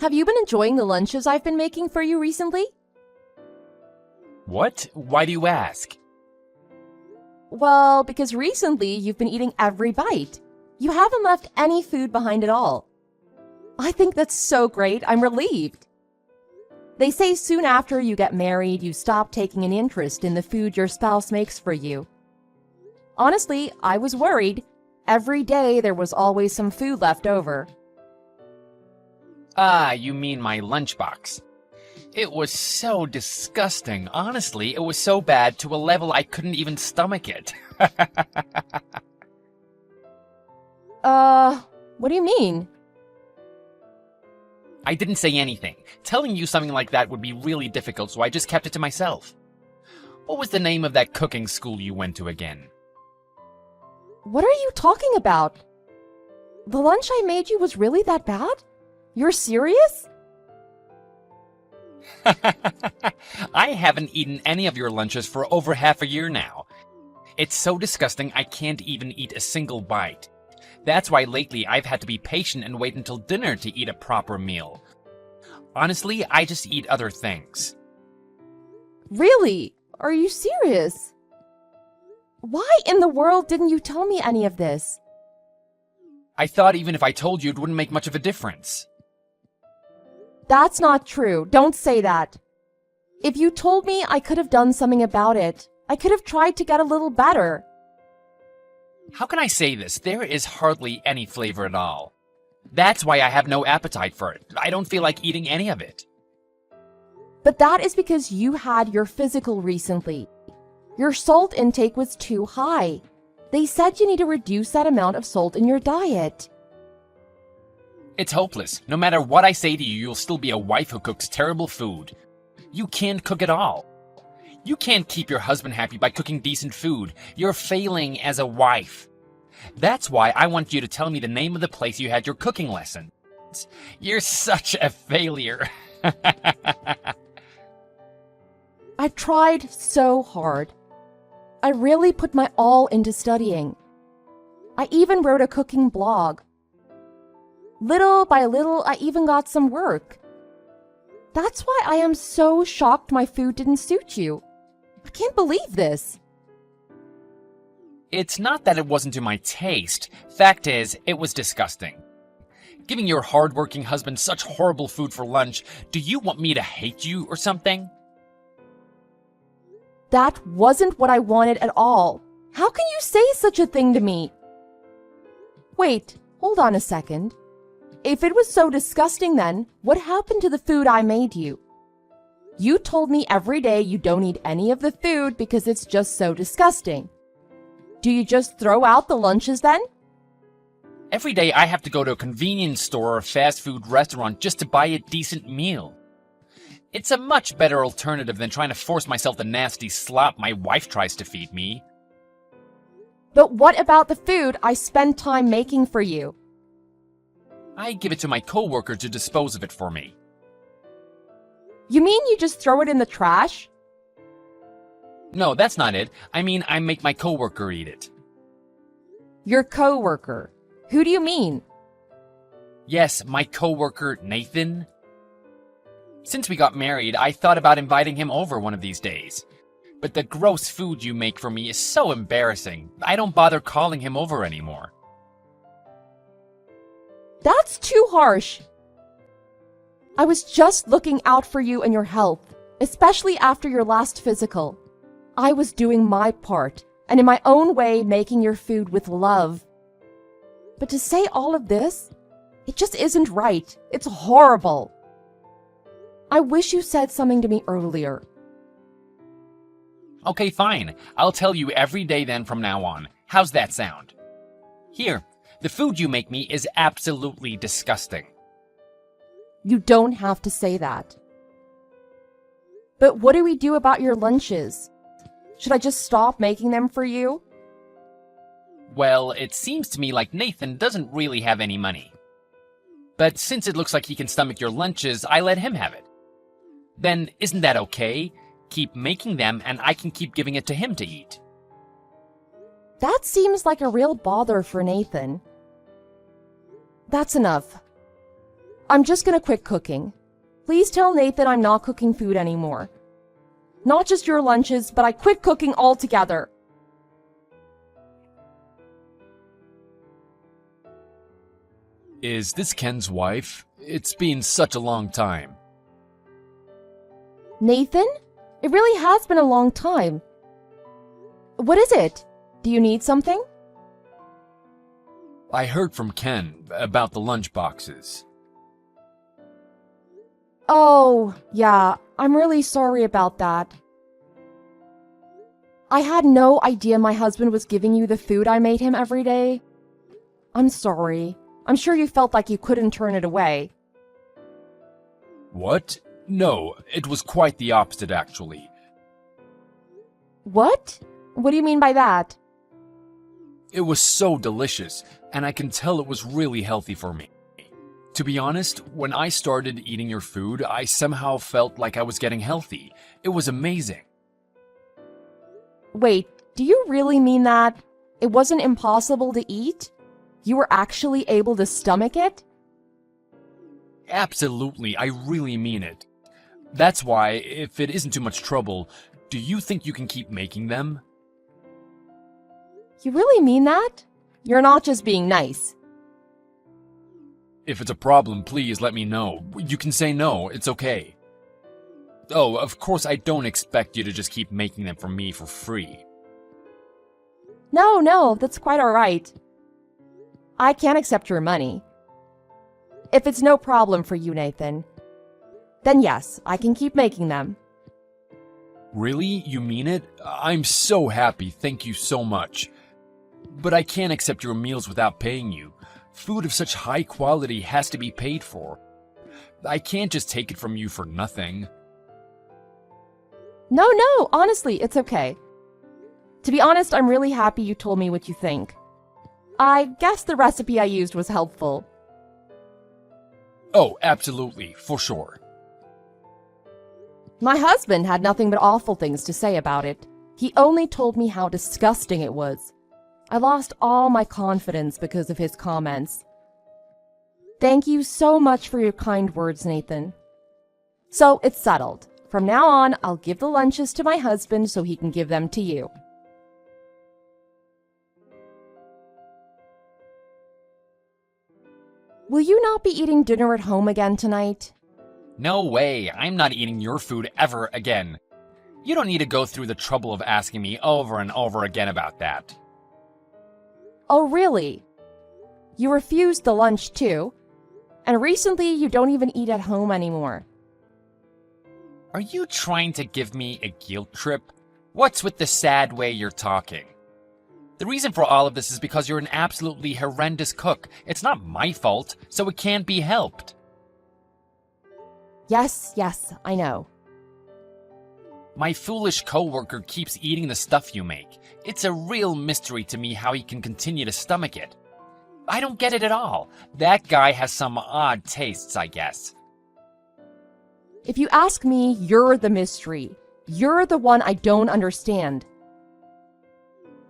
Have you been enjoying the lunches I've been making for you recently? What? Why do you ask? Well, because recently you've been eating every bite. You haven't left any food behind at all. I think that's so great, I'm relieved. They say soon after you get married, you stop taking an interest in the food your spouse makes for you. Honestly, I was worried. Every day there was always some food left over. Ah, you mean my lunchbox. It was so disgusting. Honestly, it was so bad to a level I couldn't even stomach it. What do you mean? I didn't say anything. Telling you something like that would be really difficult, so I just kept it to myself. What was the name of that cooking school you went to again? What are you talking about? The lunch I made you was really that bad? You're serious? I haven't eaten any of your lunches for over half a year now. It's so disgusting I can't even eat a single bite. That's why lately I've had to be patient and wait until dinner to eat a proper meal. Honestly, I just eat other things. Really? Are you serious? Why in the world didn't you tell me any of this? I thought even if I told you, it wouldn't make much of a difference. That's not true. Don't say that. If you told me, I could have done something about it. I could have tried to get a little better. How can I say this? There is hardly any flavor at all. That's why I have no appetite for it. I don't feel like eating any of it. But that is because you had your physical recently. Your salt intake was too high. They said you need to reduce that amount of salt in your diet. It's hopeless. No matter what I say to you, you'll still be a wife who cooks terrible food. You can't cook at all. You can't keep your husband happy by cooking decent food. You're failing as a wife. That's why I want you to tell me the name of the place you had your cooking lessons. You're such a failure. I tried so hard. I really put my all into studying. I even wrote a cooking blog. Little by little, I even got some work. That's why I am so shocked my food didn't suit you. I can't believe this. It's not that it wasn't to my taste. Fact is, it was disgusting. Giving your hard-working husband such horrible food for lunch, do you want me to hate you or something? That wasn't what I wanted at all. How can you say such a thing to me? Wait, hold on a second. If it was so disgusting then, what happened to the food I made you? You told me every day you don't eat any of the food because it's just so disgusting. Do you just throw out the lunches then? Every day I have to go to a convenience store or fast food restaurant just to buy a decent meal. It's a much better alternative than trying to force myself the nasty slop my wife tries to feed me. But what about the food I spend time making for you? I give it to my coworker to dispose of it for me. You mean you just throw it in the trash? No, that's not it. I mean, I make my coworker eat it. Your coworker. Who do you mean? Yes, my coworker, Nathan. Since we got married, I thought about inviting him over one of these days. But the gross food you make for me is so embarrassing, I don't bother calling him over anymore. That's too harsh. I was just looking out for you and your health, especially after your last physical. I was doing my part, and in my own way making your food with love. But to say all of this, it just isn't right. It's horrible. I wish you said something to me earlier. Okay, fine. I'll tell you every day then from now on. How's that sound? Here, the food you make me is absolutely disgusting. You don't have to say that. But what do we do about your lunches? Should I just stop making them for you? Well, it seems to me like Nathan doesn't really have any money. But since it looks like he can stomach your lunches, I let him have it. Then isn't that okay? Keep making them and I can keep giving it to him to eat. That seems like a real bother for Nathan. That's enough. I'm just gonna quit cooking. Please tell Nathan I'm not cooking food anymore. Not just your lunches, but I quit cooking altogether. Is this Ken's wife? It's been such a long time. Nathan? It really has been a long time. What is it? Do you need something? I heard from Ken about the lunch boxes. Oh, yeah, I'm really sorry about that. I had no idea my husband was giving you the food I made him every day. I'm sorry. I'm sure you felt like you couldn't turn it away. What? No, it was quite the opposite, actually. What? What do you mean by that? It was so delicious, and I can tell it was really healthy for me. To be honest, when I started eating your food, I somehow felt like I was getting healthy. It was amazing. Wait, do you really mean that? It wasn't impossible to eat? You were actually able to stomach it? Absolutely, I really mean it. That's why, if it isn't too much trouble, do you think you can keep making them? You really mean that? You're not just being nice. If it's a problem, please let me know. You can say no, it's okay. Oh, of course I don't expect you to just keep making them for me for free. No, that's quite alright. I can't accept your money. If it's no problem for you, Nathan, then yes, I can keep making them. Really? You mean it? I'm so happy, thank you so much. But I can't accept your meals without paying you. Food of such high quality has to be paid for. I can't just take it from you for nothing. No, honestly, it's okay. To be honest, I'm really happy you told me what you think. I guess the recipe I used was helpful. Oh, absolutely, for sure. My husband had nothing but awful things to say about it. He only told me how disgusting it was. I lost all my confidence because of his comments. Thank you so much for your kind words, Nathan. So it's settled. From now on, I'll give the lunches to my husband so he can give them to you. Will you not be eating dinner at home again tonight? No way, I'm not eating your food ever again. You don't need to go through the trouble of asking me over and over again about that. Oh, really? You refused the lunch too? And recently you don't even eat at home anymore. Are you trying to give me a guilt trip? What's with the sad way you're talking? The reason for all of this is because you're an absolutely horrendous cook. It's not my fault, so it can't be helped. Yes, I know. My foolish coworker keeps eating the stuff you make. It's a real mystery to me how he can continue to stomach it. I don't get it at all. That guy has some odd tastes, I guess. If you ask me, you're the mystery. You're the one I don't understand.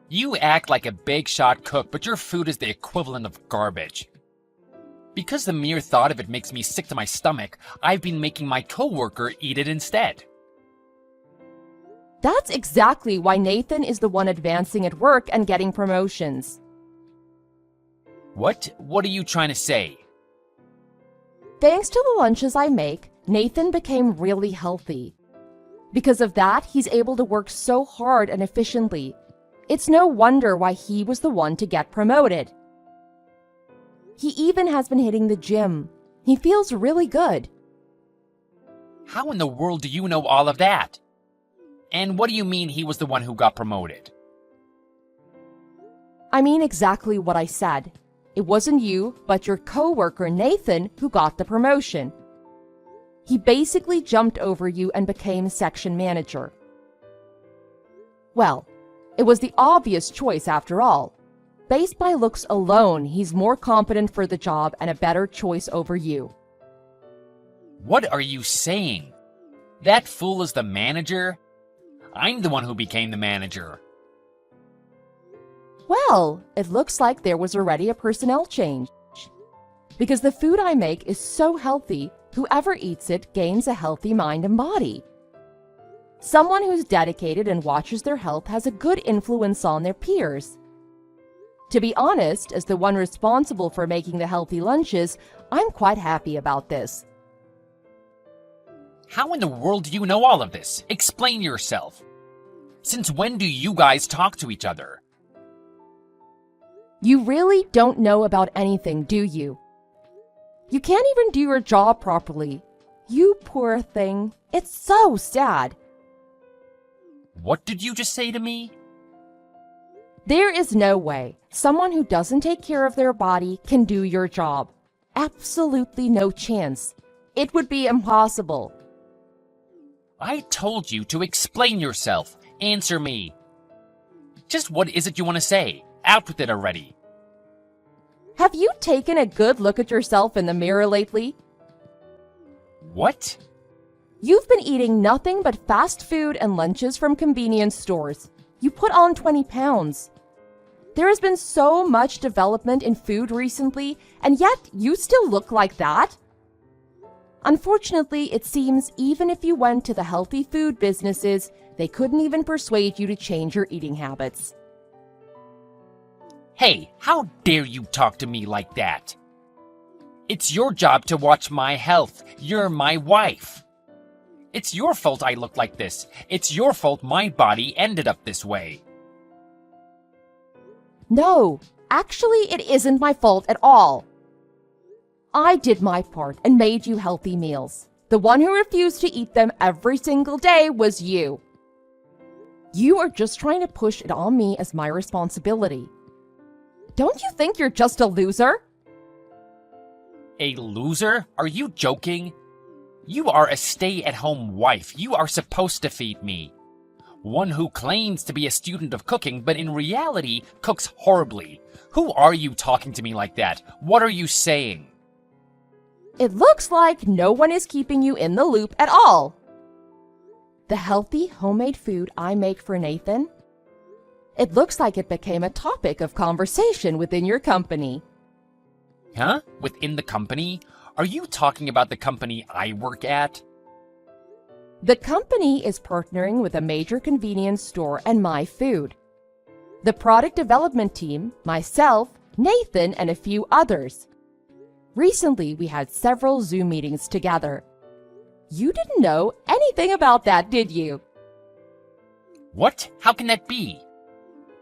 You act like a big shot cook, but your food is the equivalent of garbage. Because the mere thought of it makes me sick to my stomach, I've been making my coworker eat it instead. That's exactly why Nathan is the one advancing at work and getting promotions. What? What are you trying to say? Thanks to the lunches I make, Nathan became really healthy. Because of that, he's able to work so hard and efficiently. It's no wonder why he was the one to get promoted. He even has been hitting the gym. He feels really good. How in the world do you know all of that? And what do you mean he was the one who got promoted? I mean exactly what I said. It wasn't you, but your coworker Nathan who got the promotion. He basically jumped over you and became section manager. Well, it was the obvious choice after all. Based by looks alone, he's more competent for the job and a better choice over you. What are you saying? That fool is the manager? I'm the one who became the manager. Well, it looks like there was already a personnel change. Because the food I make is so healthy, whoever eats it gains a healthy mind and body. Someone who's dedicated and watches their health has a good influence on their peers. To be honest, as the one responsible for making the healthy lunches, I'm quite happy about this. How in the world do you know all of this? Explain yourself. Since when do you guys talk to each other? You really don't know about anything, do you? You can't even do your job properly. You poor thing. It's so sad. What did you just say to me? There is no way someone who doesn't take care of their body can do your job. Absolutely no chance. It would be impossible. I told you to explain yourself. Answer me. Just what is it you want to say? Out with it already. Have you taken a good look at yourself in the mirror lately? What? You've been eating nothing but fast food and lunches from convenience stores. You put on 20 pounds. There has been so much development in food recently, and yet you still look like that? Unfortunately, it seems even if you went to the healthy food businesses, they couldn't even persuade you to change your eating habits. Hey, how dare you talk to me like that? It's your job to watch my health. You're my wife. It's your fault I look like this. It's your fault my body ended up this way. No, actually, it isn't my fault at all. I did my part and made you healthy meals. The one who refused to eat them every single day was you. You are just trying to push it on me as my responsibility. Don't you think you're just a loser? A loser? Are you joking? You are a stay-at-home wife. You are supposed to feed me. One who claims to be a student of cooking, but in reality cooks horribly. Who are you talking to me like that? What are you saying? It looks like no one is keeping you in the loop at all. The healthy, homemade food I make for Nathan, it looks like it became a topic of conversation within your company. Huh? Within the company? Are you talking about the company I work at? The company is partnering with a major convenience store and My Food. The product development team, myself, Nathan, and a few others. Recently, we had several Zoom meetings together. You didn't know anything about that, did you? What? How can that be?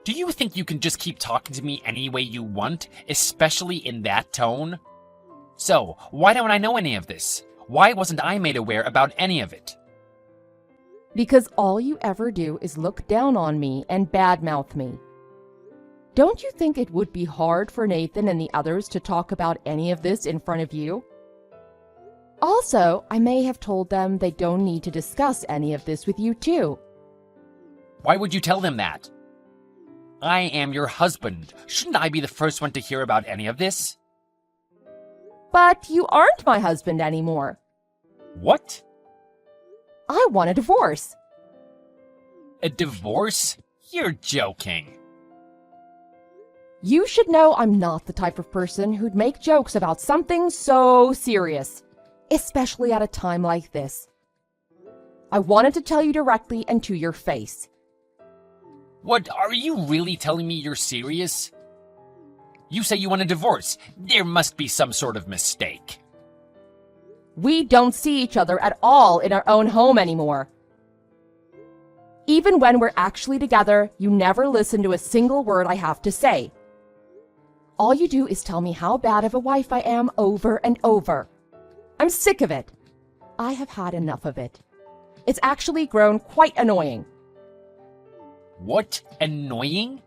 Do you think you can just keep talking to me any way you want, especially in that tone? So, why don't I know any of this? Why wasn't I made aware about any of it? Because all you ever do is look down on me and badmouth me. Don't you think it would be hard for Nathan and the others to talk about any of this in front of you? Also, I may have told them they don't need to discuss any of this with you too. Why would you tell them that? I am your husband. Shouldn't I be the first one to hear about any of this? But you aren't my husband anymore. What? I want a divorce. A divorce? You're joking. You should know I'm not the type of person who'd make jokes about something so serious, especially at a time like this. I wanted to tell you directly and to your face. What, are you really telling me you're serious? You say you want a divorce. There must be some sort of mistake. We don't see each other at all in our own home anymore. Even when we're actually together, you never listen to a single word I have to say. All you do is tell me how bad of a wife I am over and over. I'm sick of it. I have had enough of it. It's actually grown quite annoying. What? Annoying?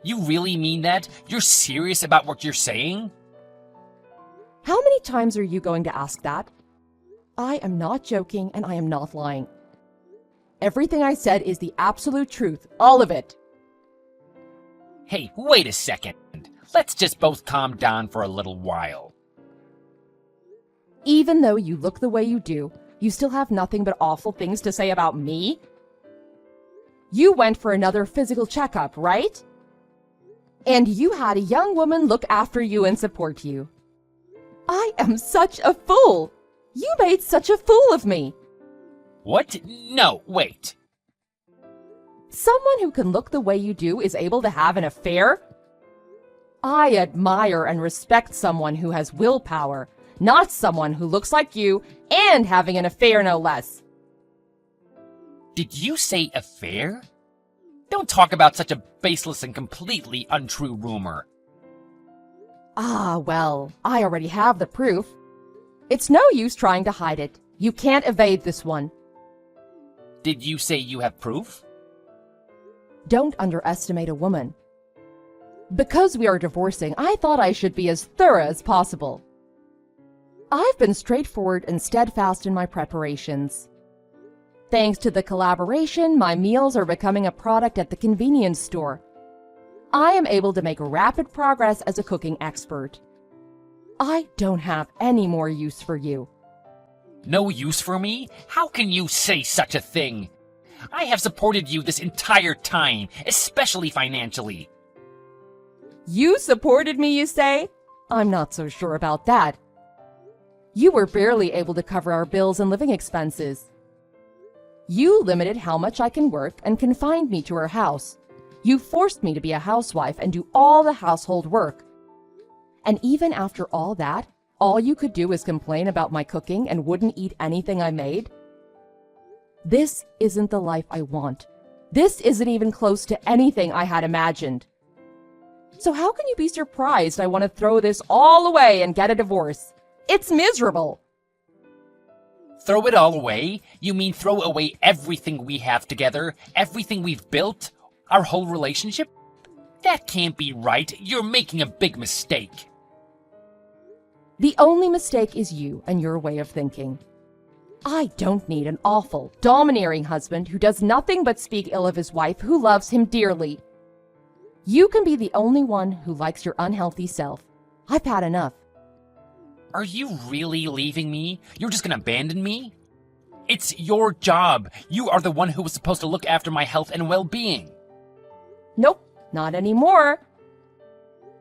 You really mean that? You're serious about what you're saying? How many times are you going to ask that? I am not joking and I am not lying. Everything I said is the absolute truth, all of it. Hey, wait a second. Let's just both calm down for a little while. Even though you look the way you do, you still have nothing but awful things to say about me? You went for another physical checkup, right? And you had a young woman look after you and support you. I am such a fool! You made such a fool of me! What? No, wait. Someone who can look the way you do is able to have an affair? I admire and respect someone who has willpower, not someone who looks like you and having an affair no less. Did you say affair? Don't talk about such a baseless and completely untrue rumor. Ah, well, I already have the proof. It's no use trying to hide it. You can't evade this one. Did you say you have proof? Don't underestimate a woman. Because we are divorcing, I thought I should be as thorough as possible. I've been straightforward and steadfast in my preparations. Thanks to the collaboration, my meals are becoming a product at the convenience store. I am able to make rapid progress as a cooking expert. I don't have any more use for you. No use for me? How can you say such a thing? I have supported you this entire time, especially financially. You supported me, you say? I'm not so sure about that. You were barely able to cover our bills and living expenses. You limited how much I can work and confined me to our house. You forced me to be a housewife and do all the household work. And even after all that, all you could do is complain about my cooking and wouldn't eat anything I made? This isn't the life I want. This isn't even close to anything I had imagined. So how can you be surprised I want to throw this all away and get a divorce? It's miserable. Throw it all away? You mean throw away everything we have together? Everything we've built? Our whole relationship? That can't be right. You're making a big mistake. The only mistake is you and your way of thinking. I don't need an awful, domineering husband who does nothing but speak ill of his wife who loves him dearly. You can be the only one who likes your unhealthy self. I've had enough. Are you really leaving me? You're just gonna abandon me? It's your job. You are the one who was supposed to look after my health and well-being. Nope, not anymore.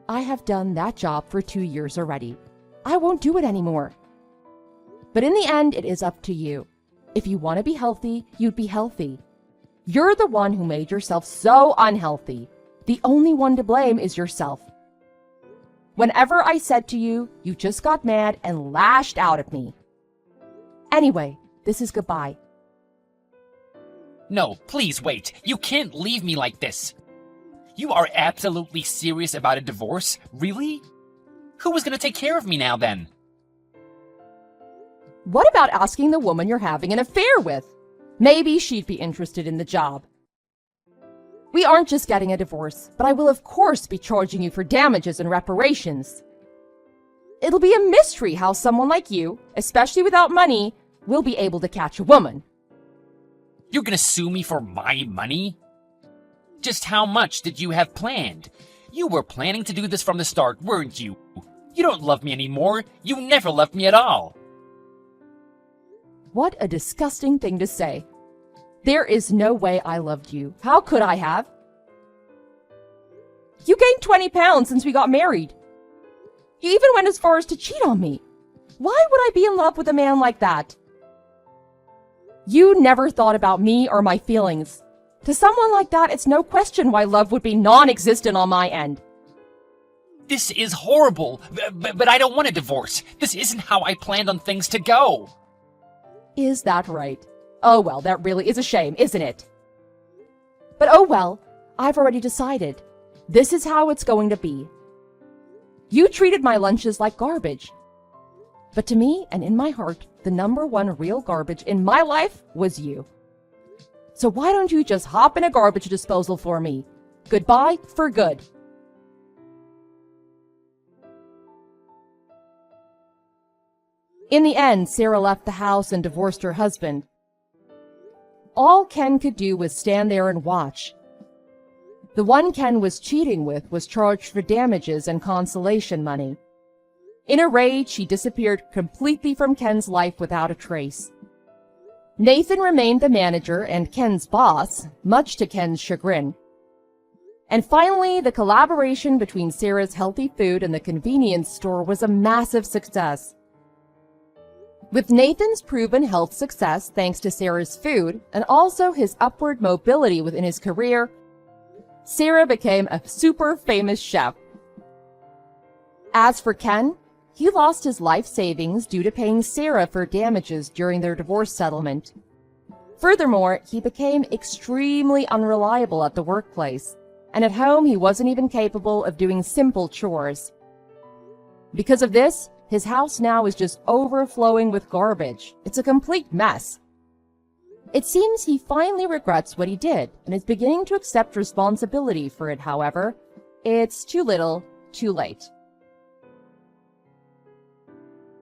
I have done that job for 2 years already. I won't do it anymore. But in the end, it is up to you. If you want to be healthy, you'd be healthy. You're the one who made yourself so unhealthy. The only one to blame is yourself. Whenever I said to you, you just got mad and lashed out at me. Anyway, this is goodbye. No, please wait. You can't leave me like this. You are absolutely serious about a divorce? Really? Who was gonna take care of me now then? What about asking the woman you're having an affair with? Maybe she'd be interested in the job. We aren't just getting a divorce, but I will of course be charging you for damages and reparations. It'll be a mystery how someone like you, especially without money, will be able to catch a woman. You're gonna sue me for my money? Just how much did you have planned? You were planning to do this from the start, weren't you? You don't love me anymore. You never loved me at all. What a disgusting thing to say. There is no way I loved you. How could I have? You gained 20 pounds since we got married. You even went as far as to cheat on me. Why would I be in love with a man like that? You never thought about me or my feelings. To someone like that, it's no question why love would be non-existent on my end. This is horrible, but I don't want a divorce. This isn't how I planned on things to go. Is that right? Oh well, that really is a shame, isn't it? But oh well, I've already decided. This is how it's going to be. You treated my lunches like garbage. But to me, and in my heart, the number one real garbage in my life was you. So why don't you just hop in a garbage disposal for me? Goodbye for good. In the end, Sarah left the house and divorced her husband. All Ken could do was stand there and watch. The one Ken was cheating with was charged for damages and consolation money. In a rage, she disappeared completely from Ken's life without a trace. Nathan remained the manager and Ken's boss, much to Ken's chagrin. And finally, the collaboration between Sarah's healthy food and the convenience store was a massive success. With Nathan's proven health success thanks to Sarah's food and also his upward mobility within his career, Sarah became a super famous chef. As for Ken, he lost his life savings due to paying Sarah for damages during their divorce settlement. Furthermore, he became extremely unreliable at the workplace, and at home he wasn't even capable of doing simple chores. Because of this, his house now is just overflowing with garbage. It's a complete mess. It seems he finally regrets what he did and is beginning to accept responsibility for it, however. It's too little, too late.